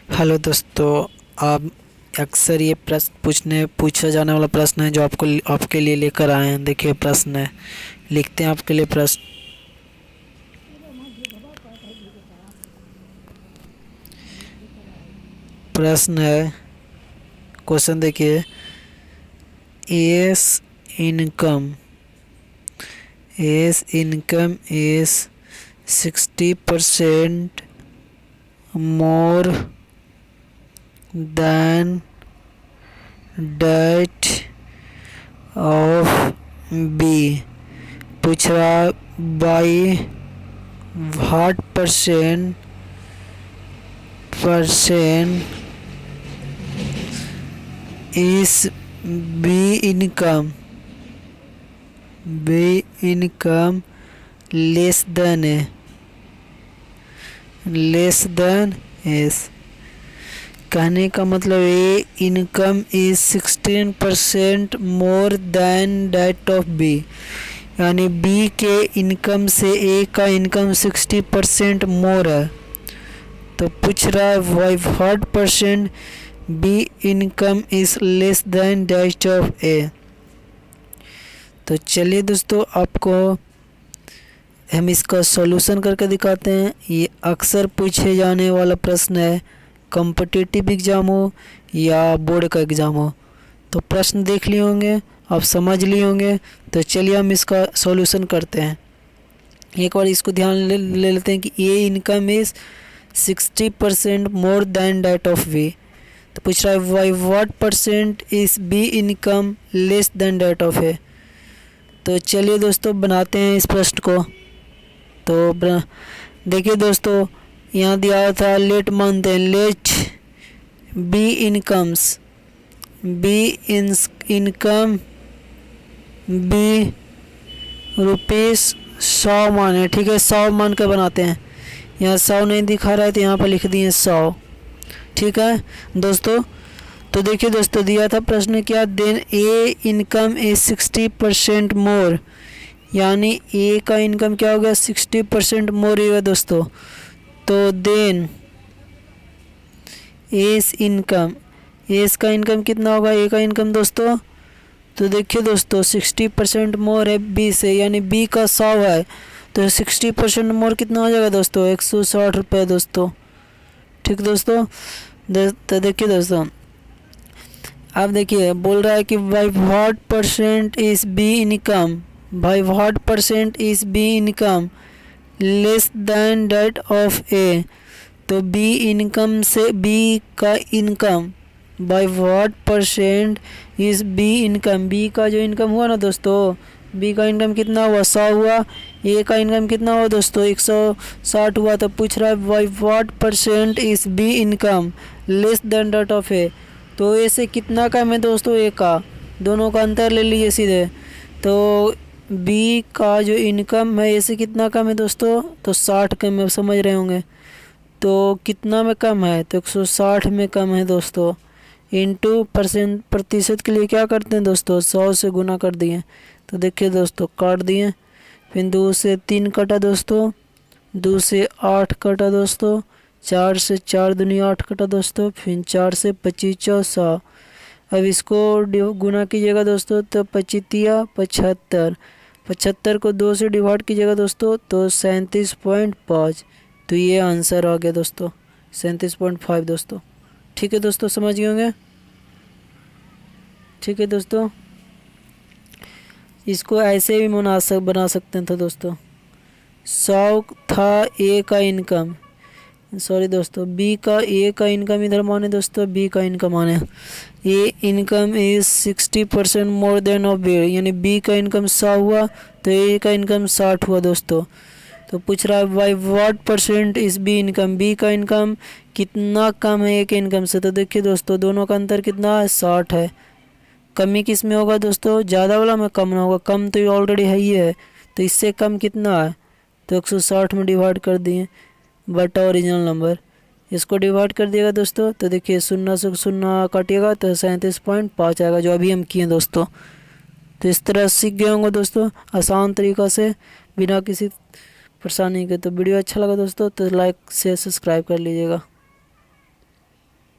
Hello दोस्तों। आप अक्सर ये प्रश्न पूछा जाने वाला प्रश्न है जो आपके लिए लेकर आए हैं। देखिए प्रश्न है, लिखते हैं आपके लिए प्रश्न। प्रश्न है, क्वेश्चन देखिए। A's income is 60% more than that of B। पूछ रहा by what percent is B income less than A's. कहने का मतलब A income is 16% more than that of B, यानी बी के इनकम से ए का इनकम 60% मोर है। तो पूछ रहा है what percent B income is less than that of A. तो चलिए दोस्तों, आपको हम इसका सॉल्यूशन करके दिखाते हैं। ये अक्सर पूछे जाने वाला प्रश्न है, कॉम्पिटिटिव एग्ज़ाम हो या बोर्ड का एग्ज़ाम हो। तो प्रश्न देख लिए होंगे, आप समझ लिए होंगे। तो चलिए हम इसका सॉल्यूशन करते हैं। एक बार इसको ध्यान ले लेते हैं कि A income is 60% more than that of B. तो पूछ रहा है by what percent is B income less than that of A. तो चलिए दोस्तों बनाते हैं इस प्रश्न को। तो देखिए दोस्तों, यहाँ दिया था लेट मानते हैं, let B income B rupees 100 मान है। ठीक है, 100 मान के बनाते हैं। यहाँ 100 नहीं दिखा रहा है तो यहाँ पर लिख दिए 100। ठीक है दोस्तों। तो देखिए दोस्तों, दिया था प्रश्न क्या, देन ए इनकम इज 60% मोर, यानी ए का इनकम क्या हो गया 60% मोर होगा दोस्तों। तो देन एस का इनकम कितना होगा, ए का इनकम दोस्तों। तो देखिए दोस्तों 60% मोर है बी से, यानी बी का 100 है। तो 60% मोर कितना हो जाएगा दोस्तों, 160 रुपये दोस्तों। ठीक दोस्तों। तो देखिए दोस्तों, अब देखिए बोल रहा है कि by what percent is B income, by what percent is B income less than that of A. तो बी इनकम से बी का income by what percent is B income, B का जो इनकम हुआ ना दोस्तों, बी का इनकम कितना हुआ 100 हुआ, ए का इनकम कितना हुआ दोस्तों 160 हुआ। तो पूछ रहा है by what percent is B income less than that of A. तो ए से कितना कम है दोस्तों, ए का, दोनों का अंतर ले लीजिए सीधे। तो बी का जो इनकम है ए से कितना कम है दोस्तों, तो 60 कम है, समझ रहे होंगे। तो कितना में कम है, तो 160 में कम है दोस्तों। इंटू प्रतिशत के लिए क्या करते हैं दोस्तों, 100 से गुना कर दिए। तो देखिए दोस्तों काट दिए, फिर 2 से 3 कटा दोस्तों, 2 से 8 कटा दोस्तों, 4 से 4 दूनी 8 कटा दोस्तों, फिर 4 से 25 100। अब इसको गुना कीजिएगा दोस्तों, तो 25 75, 75 को 2 से डिवाइड कीजिएगा दोस्तों, तो 37.5। तो ये आंसर आ गया दोस्तों 37.5 दोस्तों। ठीक है दोस्तों, समझ गए होंगे। ठीक है दोस्तों, इसको ऐसे भी बना सकते हैं। तो दोस्तों 100 था ए का इनकम, सॉरी दोस्तों बी का, ए का इनकम इधर माने दोस्तों, बी का इनकम माने। A income is 60% more than of B, यानी बी का इनकम 100 हुआ तो ए का इनकम 60 हुआ दोस्तों। तो पूछ रहा है by what percent is B income, B का इनकम कितना कम है ए के इनकम से। तो देखिए दोस्तों दोनों का अंतर कितना है, 60 है। कमी किस में होगा दोस्तों, ज़्यादा वाला में कम ना होगा, कम तो ये ऑलरेडी है ही है। तो इससे कम कितना है, तो 160 में डिवाइड कर दिए बटा ओरिजिनल नंबर, इसको डिवाइड कर दिएगा दोस्तों। तो देखिए 0 से 0 काटिएगा तो 37.5 आएगा, जो अभी हम किए दोस्तों। तो इस तरह सीख गए होंगे दोस्तों आसान तरीक़ा से, बिना किसी परेशानी के। तो वीडियो अच्छा लगा दोस्तों तो लाइक से सब्सक्राइब कर लीजिएगा।